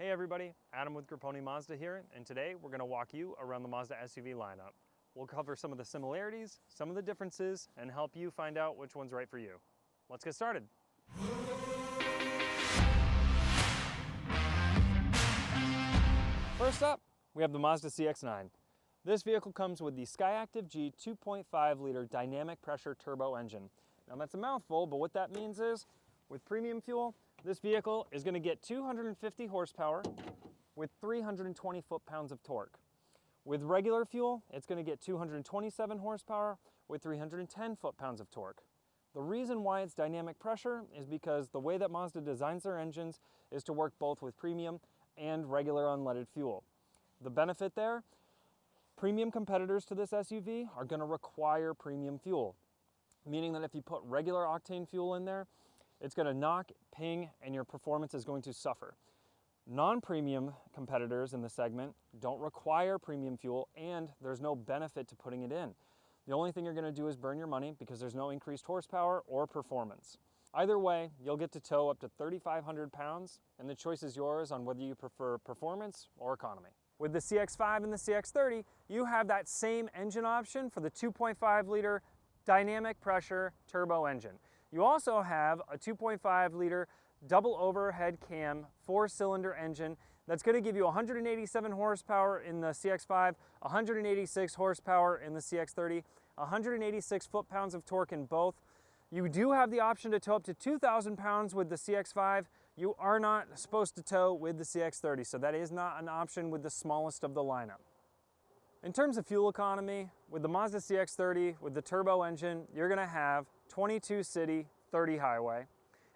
Hey everybody, Adam with Grappone Mazda here, and today we're going to walk you around the Mazda SUV lineup. We'll cover some of the similarities, some of the differences, and help you find out which one's right for you. Let's get started. First up, we have the Mazda CX-9. This vehicle comes with the Skyactiv G 2.5-liter dynamic pressure turbo engine. Now that's a mouthful, but what that means is, with premium fuel, this vehicle is going to get 250 horsepower with 320 foot-pounds of torque. With regular fuel, it's going to get 227 horsepower with 310 foot-pounds of torque. The reason why it's dynamic pressure is because the way that Mazda designs their engines is to work both with premium and regular unleaded fuel. The benefit there, premium competitors to this SUV are going to require premium fuel, meaning that if you put regular octane fuel in there, it's going to knock, ping, and your performance is going to suffer. Non-premium competitors in the segment don't require premium fuel, and there's no benefit to putting it in. The only thing you're going to do is burn your money because there's no increased horsepower or performance. Either way, you'll get to tow up to 3,500 pounds, and the choice is yours on whether you prefer performance or economy. With the CX-5 and the CX-30, you have that same engine option for the 2.5-liter dynamic pressure turbo engine. You also have a 2.5-liter double overhead cam 4-cylinder engine that's going to give you 187 horsepower in the CX-5, 186 horsepower in the CX-30, 186 foot-pounds of torque in both. You do have the option to tow up to 2,000 pounds with the CX-5. You are not supposed to tow with the CX-30, so that is not an option with the smallest of the lineup. In terms of fuel economy, with the Mazda CX-30, with the turbo engine, you're going to have 22 city, 30 highway.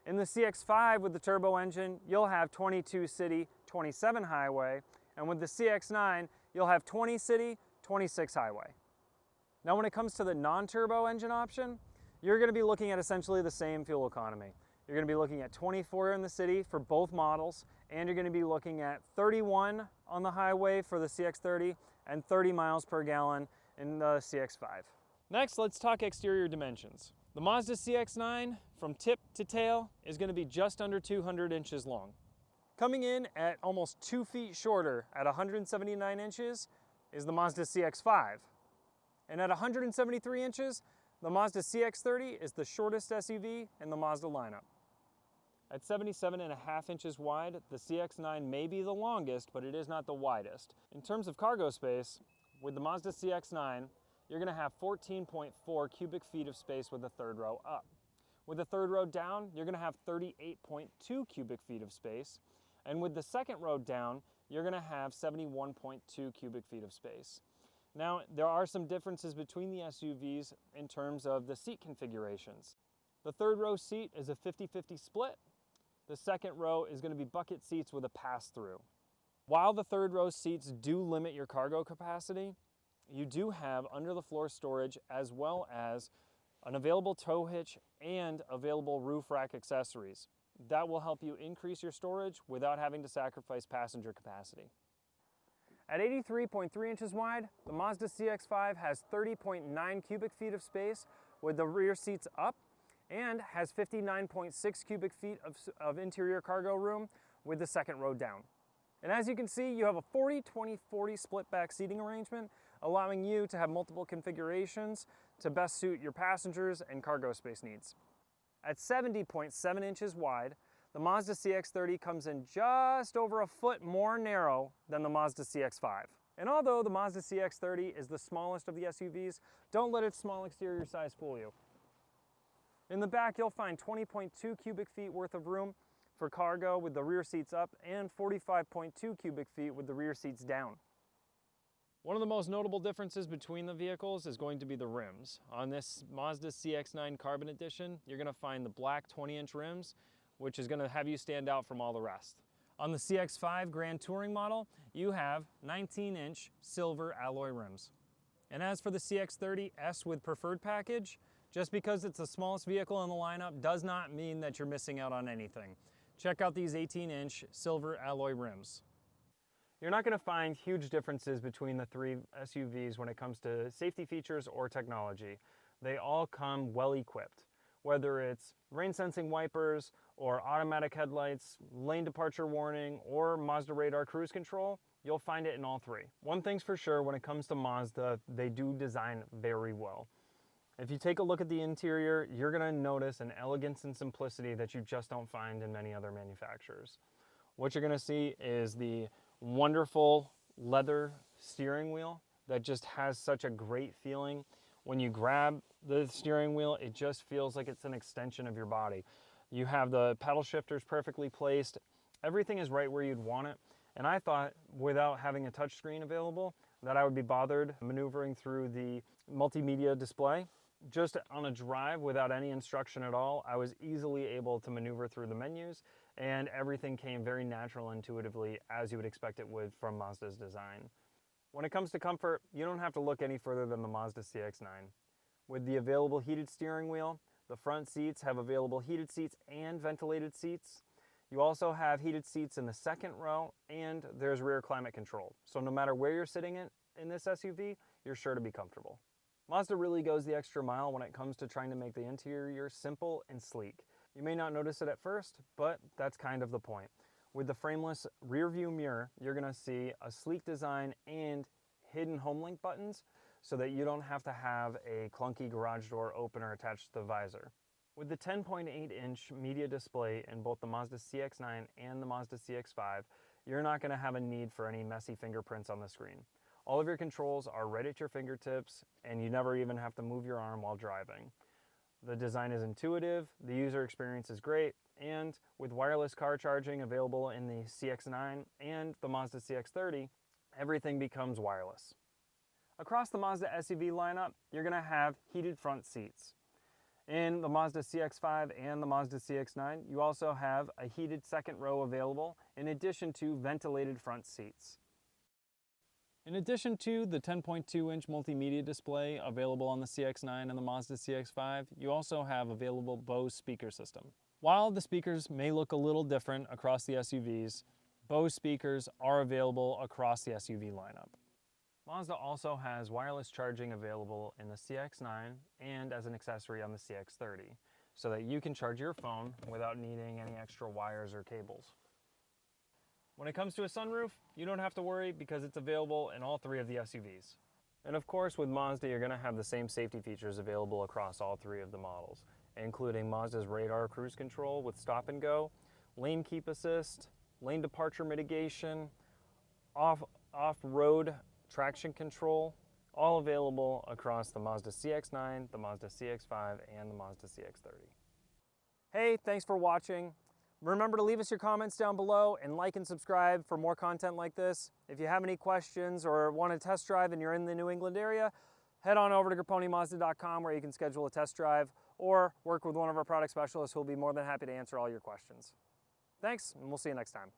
In the CX-5 with the turbo engine, you'll have 22 city, 27 highway. And with the CX-9, you'll have 20 city, 26 highway. Now when it comes to the non-turbo engine option, you're going to be looking at essentially the same fuel economy. You're going to be looking at 24 in the city for both models, and you're going to be looking at 31 on the highway for the CX-30 and 30 miles per gallon in the CX-5. Next, let's talk exterior dimensions. The Mazda CX-9 from tip to tail is going to be just under 200 inches long. Coming in at almost 2 feet shorter at 179 inches is the Mazda CX-5. And at 173 inches, the Mazda CX-30 is the shortest SUV in the Mazda lineup. At 77.5 inches wide, the CX-9 may be the longest, but it is not the widest. In terms of cargo space, with the Mazda CX-9, you're going to have 14.4 cubic feet of space with the third row up. With the third row down, you're going to have 38.2 cubic feet of space. And with the second row down, you're going to have 71.2 cubic feet of space. Now, there are some differences between the SUVs in terms of the seat configurations. The third row seat is a 50-50 split. The second row is going to be bucket seats with a pass-through. While the third row seats do limit your cargo capacity, you do have under-the-floor storage as well as an available tow hitch and available roof rack accessories. That will help you increase your storage without having to sacrifice passenger capacity. At 83.3 inches wide, the Mazda CX-5 has 30.9 cubic feet of space with the rear seats up and has 59.6 cubic feet of interior cargo room with the second row down. And as you can see, you have a 40-20-40 split back seating arrangement, allowing you to have multiple configurations to best suit your passengers and cargo space needs. At 70.7 inches wide, the Mazda CX-30 comes in just over a foot more narrow than the Mazda CX-5. And although the Mazda CX-30 is the smallest of the SUVs, don't let its small exterior size fool you. In the back, you'll find 20.2 cubic feet worth of room for cargo with the rear seats up and 45.2 cubic feet with the rear seats down. One of the most notable differences between the vehicles is going to be the rims. On this Mazda CX-9 Carbon Edition, you're going to find the black 20-inch rims, which is going to have you stand out from all the rest. On the CX-5 Grand Touring model, you have 19-inch silver alloy rims. And as for the CX-30 S with Preferred package, just because it's the smallest vehicle in the lineup does not mean that you're missing out on anything. Check out these 18-inch silver alloy rims. You're not going to find huge differences between the three SUVs when it comes to safety features or technology. They all come well equipped. Whether it's rain sensing wipers or automatic headlights, lane departure warning, or Mazda radar cruise control, you'll find it in all three. One thing's for sure, when it comes to Mazda, they do design very well. If you take a look at the interior, you're gonna notice an elegance and simplicity that you just don't find in many other manufacturers. What you're gonna see is the wonderful leather steering wheel that just has such a great feeling. When you grab the steering wheel, it just feels like it's an extension of your body. You have the paddle shifters perfectly placed. Everything is right where you'd want it. And I thought, without having a touchscreen available, that I would be bothered maneuvering through the multimedia display. Just on a drive without any instruction at all, I was easily able to maneuver through the menus, and everything came very natural intuitively, as you would expect it would from Mazda's design. When it comes to comfort, you don't have to look any further than the Mazda CX-9. With the available heated steering wheel, the front seats have available heated seats and ventilated seats. You also have heated seats in the second row, and there's rear climate control. So no matter where you're sitting in this SUV, you're sure to be comfortable. Mazda really goes the extra mile when it comes to trying to make the interior simple and sleek. You may not notice it at first, but that's kind of the point. With the frameless rear view mirror, you're gonna see a sleek design and hidden HomeLink buttons so that you don't have to have a clunky garage door opener attached to the visor. With the 10.8-inch media display in both the Mazda CX-9 and the Mazda CX-5, you're not gonna have a need for any messy fingerprints on the screen. All of your controls are right at your fingertips, and you never even have to move your arm while driving. The design is intuitive, the user experience is great, and with wireless car charging available in the CX-9 and the Mazda CX-30, everything becomes wireless. Across the Mazda SUV lineup, you're gonna have heated front seats. In the Mazda CX-5 and the Mazda CX-9, you also have a heated second row available, in addition to ventilated front seats. In addition to the 10.2-inch multimedia display available on the CX-9 and the Mazda CX-5, you also have available Bose speaker system. While the speakers may look a little different across the SUVs, Bose speakers are available across the SUV lineup. Mazda also has wireless charging available in the CX-9 and as an accessory on the CX-30, so that you can charge your phone without needing any extra wires or cables. When it comes to a sunroof, you don't have to worry because it's available in all three of the SUVs. And of course, with Mazda, you're gonna have the same safety features available across all three of the models, including Mazda's radar cruise control with stop and go, lane keep assist, lane departure mitigation, off-road traction control, all available across the Mazda CX-9, the Mazda CX-5, and the Mazda CX-30. Hey, thanks for watching. Remember to leave us your comments down below and like and subscribe for more content like this. If you have any questions or want to test drive and you're in the New England area, head on over to GrapponeMazda.com where you can schedule a test drive or work with one of our product specialists who will be more than happy to answer all your questions. Thanks, and we'll see you next time.